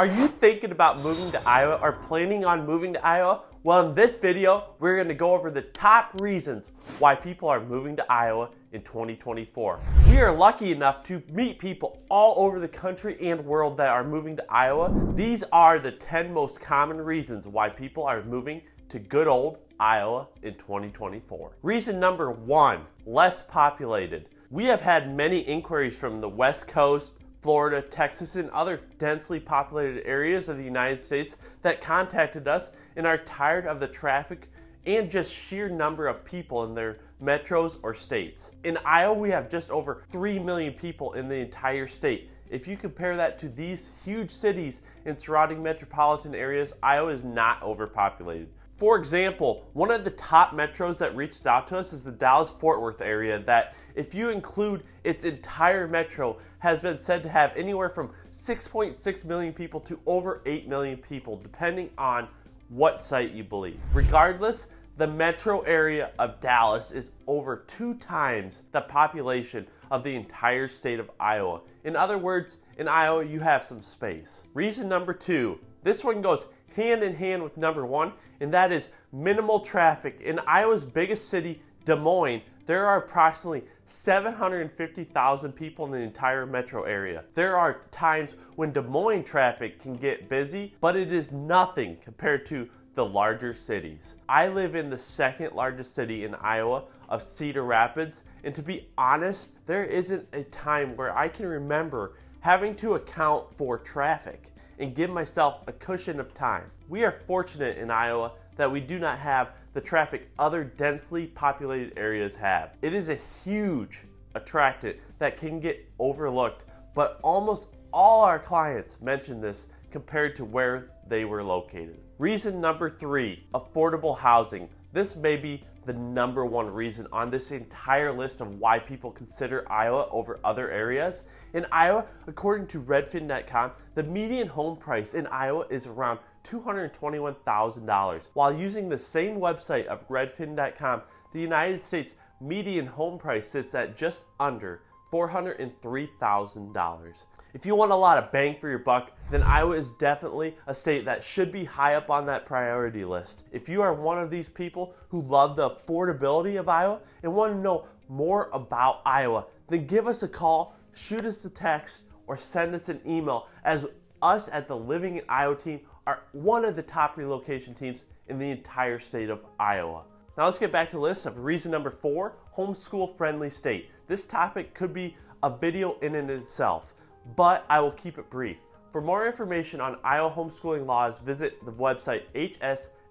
Are you thinking about moving to Iowa or planning on moving to Iowa? Well, in this video, we're going to go over the top reasons why people are moving to Iowa in 2024. We are lucky enough to meet people all over the country and world that are moving to Iowa. These are the 10 most common reasons why people are moving to good old Iowa in 2024. Reason number 1, less populated. We have had many inquiries from the West Coast, Florida, Texas, and other densely populated areas of the United States that contacted us and are tired of the traffic and just sheer number of people in their metros or states. In Iowa, we have just over 3 million people in the entire state. If you compare that to these huge cities and surrounding metropolitan areas, Iowa is not overpopulated. For example, one of the top metros that reaches out to us is the Dallas-Fort Worth area that, if you include its entire metro, has been said to have anywhere from 6.6 million people to over 8 million people, depending on what site you believe. Regardless, the metro area of Dallas is over 2 times the population of the entire state of Iowa. In other words, in Iowa, you have some space. Reason number 2, this one goes hand in hand with number 1, and that is minimal traffic. In Iowa's biggest city, Des Moines, there are approximately 750,000 people in the entire metro area. There are times when Des Moines traffic can get busy, but it is nothing compared to the larger cities. I live in the second largest city in Iowa of Cedar Rapids, and to be honest, there isn't a time where I can remember having to account for traffic and give myself a cushion of time. We are fortunate in Iowa that we do not have the traffic other densely populated areas have. It is a huge attractant that can get overlooked, but almost all our clients mention this compared to where they were located. Reason number 3, affordable housing. This may be the number 1 reason on this entire list of why people consider Iowa over other areas. In Iowa, according to Redfin.com, the median home price in Iowa is around $221,000. While using the same website of Redfin.com, the United States median home price sits at just under $403,000. If you want a lot of bang for your buck, then Iowa is definitely a state that should be high up on that priority list. If you are one of these people who love the affordability of Iowa and want to know more about Iowa, then give us a call, shoot us a text, or send us an email, as us at the Living in Iowa team are one of the top relocation teams in the entire state of Iowa. Now let's get back to the list of reason number 4, homeschool friendly state. This topic could be a video in and itself, but I will keep it brief. For more information on Iowa homeschooling laws, visit the website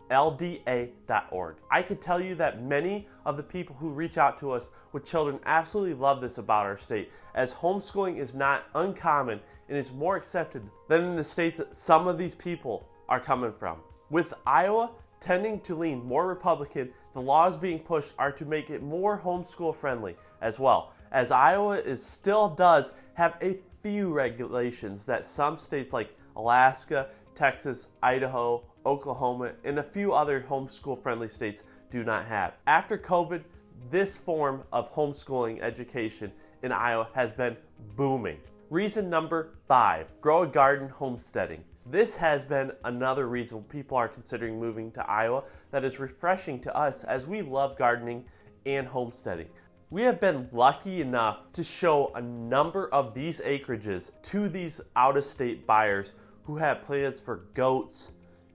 hslda.org. I can tell you that many of the people who reach out to us with children absolutely love this about our state, as homeschooling is not uncommon and is more accepted than in the states that some of these people are coming from. With Iowa tending to lean more Republican, the laws being pushed are to make it more homeschool friendly as well, as Iowa still does have a few regulations that some states like Alaska, Texas, Idaho, Oklahoma, and a few other homeschool friendly states do not have. After COVID, this form of homeschooling education in Iowa has been booming. Reason number 5, grow a garden homesteading. This has been another reason people are considering moving to Iowa that is refreshing to us, as we love gardening and homesteading. We have been lucky enough to show a number of these acreages to these out-of-state buyers who have plans for goats,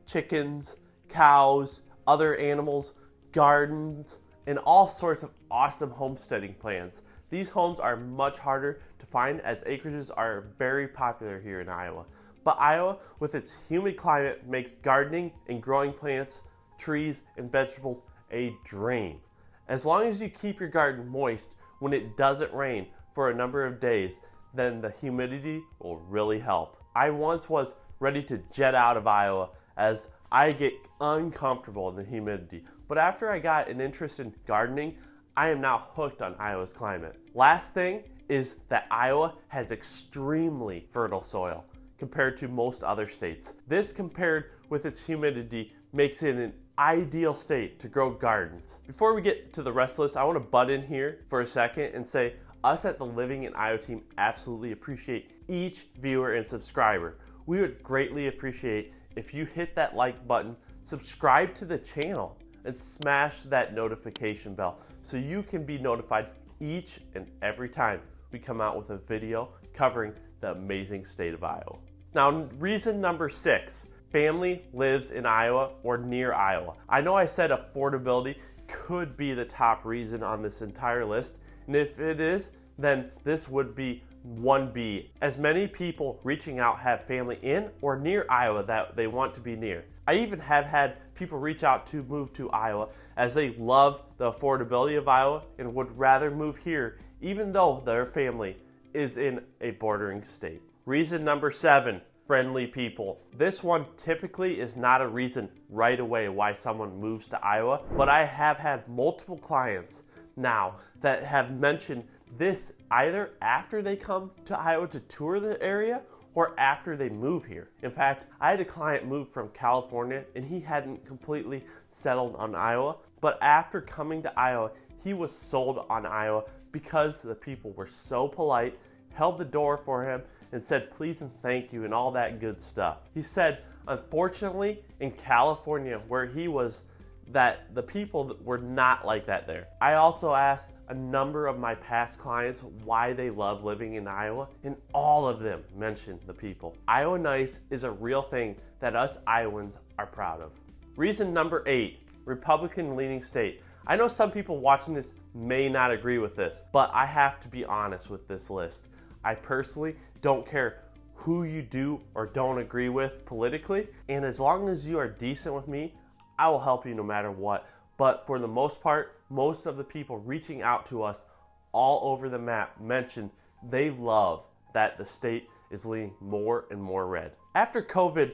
chickens, cows, other animals, gardens, and all sorts of awesome homesteading plans. These homes are much harder to find, as acreages are very popular here in Iowa. But Iowa, with its humid climate, makes gardening and growing plants, trees, and vegetables a dream. As long as you keep your garden moist when it doesn't rain for a number of days, then the humidity will really help. I once was ready to jet out of Iowa, as I get uncomfortable in the humidity. But after I got an interest in gardening, I am now hooked on Iowa's climate. Last thing is that Iowa has extremely fertile soil compared to most other states. This, compared with its humidity, makes it an ideal state to grow gardens. Before we get to the rest of the list, I want to butt in here for a second and say us at the Living in Iowa team absolutely appreciate each viewer and subscriber. we would greatly appreciate if you hit that like button, subscribe to the channel, and smash that notification bell so you can be notified each and every time we come out with a video covering the amazing state of Iowa. Now, reason number 6, family lives in Iowa or near Iowa. I know I said affordability could be the top reason on this entire list, and if it is, then this would be 1B, as many people reaching out have family in or near Iowa that they want to be near. I even have had people reach out to move to Iowa as they love the affordability of Iowa and would rather move here even though their family is in a bordering state. Reason number 7, friendly people. This one typically is not a reason right away why someone moves to Iowa, but I have had multiple clients now that have mentioned this either after they come to Iowa to tour the area or after they move here. In fact, I had a client move from California and he hadn't completely settled on Iowa, but after coming to Iowa, he was sold on Iowa because the people were so polite, held the door for him, and said please and thank you and all that good stuff. He said, unfortunately, in California where he was, that the people were not like that there. I also asked a number of my past clients why they love living in Iowa, and all of them mentioned the people. Iowa Nice is a real thing that us Iowans are proud of. Reason number 8, Republican-leaning state. I know some people watching this may not agree with this, but I have to be honest with this list. I personally don't care who you do or don't agree with politically, and as long as you are decent with me, I will help you no matter what. But for the most part, most of the people reaching out to us all over the map mention they love that the state is leaning more and more red. After COVID,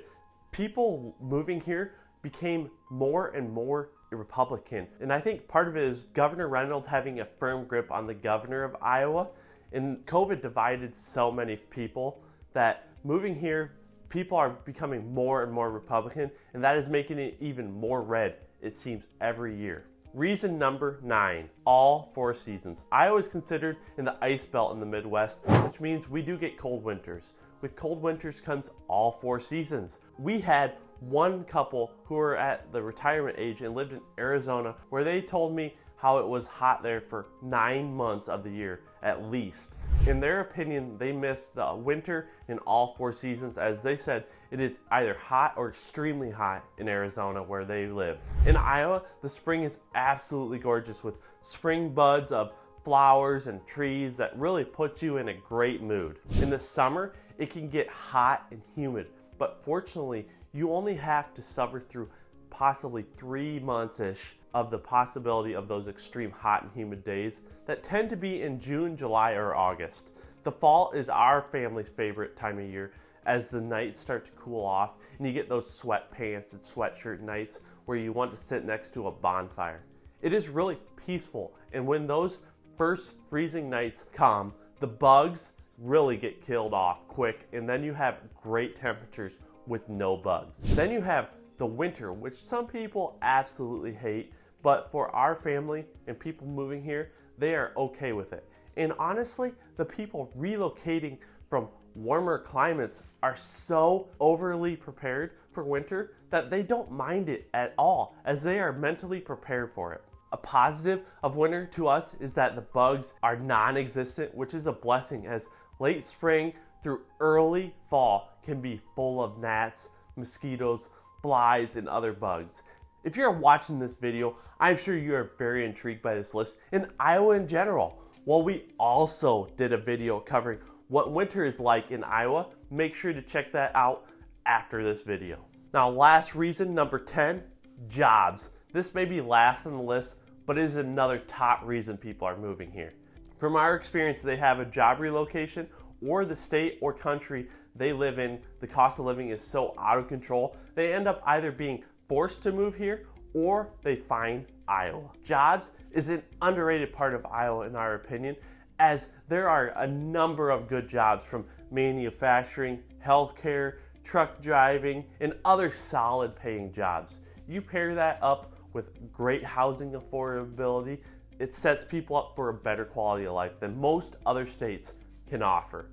people moving here became more and more Republican. And I think part of it is Governor Reynolds having a firm grip on the governor of Iowa. And COVID divided so many people that moving here, people are becoming more and more Republican, and that is making it even more red, it seems, every year. Reason number 9, all 4 seasons. Iowa is considered in the ice belt in the Midwest, which means we do get cold winters. With cold winters comes all 4 seasons. We had one couple who were at the retirement age and lived in Arizona where they told me how it was hot there for 9 months of the year at least. In their opinion, they missed the winter in all 4 seasons, as they said it is either hot or extremely hot in Arizona where they live. In Iowa, the spring is absolutely gorgeous with spring buds of flowers and trees that really puts you in a great mood. In the summer, it can get hot and humid, but fortunately, you only have to suffer through possibly 3 months-ish of the possibility of those extreme hot and humid days that tend to be in June, July, or August. The fall is our family's favorite time of year as the nights start to cool off and you get those sweatpants and sweatshirt nights where you want to sit next to a bonfire. It is really peaceful, and when those first freezing nights come, the bugs really get killed off quick, and then you have great temperatures with no bugs. Then you have the winter, which some people absolutely hate, but for our family and people moving here, they are okay with it. And honestly, the people relocating from warmer climates are so overly prepared for winter that they don't mind it at all, as they are mentally prepared for it. A positive of winter to us is that the bugs are non-existent, which is a blessing, as late spring through early fall can be full of gnats, mosquitoes, flies, and other bugs. If you're watching this video, I'm sure you are very intrigued by this list and Iowa in general. Well, we also did a video covering what winter is like in Iowa. Make sure to check that out after this video. Now, last reason, number 10, jobs. This may be last on the list, but it is another top reason people are moving here. From our experience, they have a job relocation or the state or country they live in, the cost of living is so out of control, they end up either being forced to move here or they find Iowa. Jobs is an underrated part of Iowa in our opinion, as there are a number of good jobs from manufacturing, healthcare, truck driving, and other solid paying jobs. You pair that up with great housing affordability, it sets people up for a better quality of life than most other states can offer.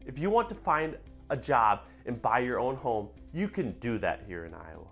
If you want to find a job and buy your own home, you can do that here in Iowa.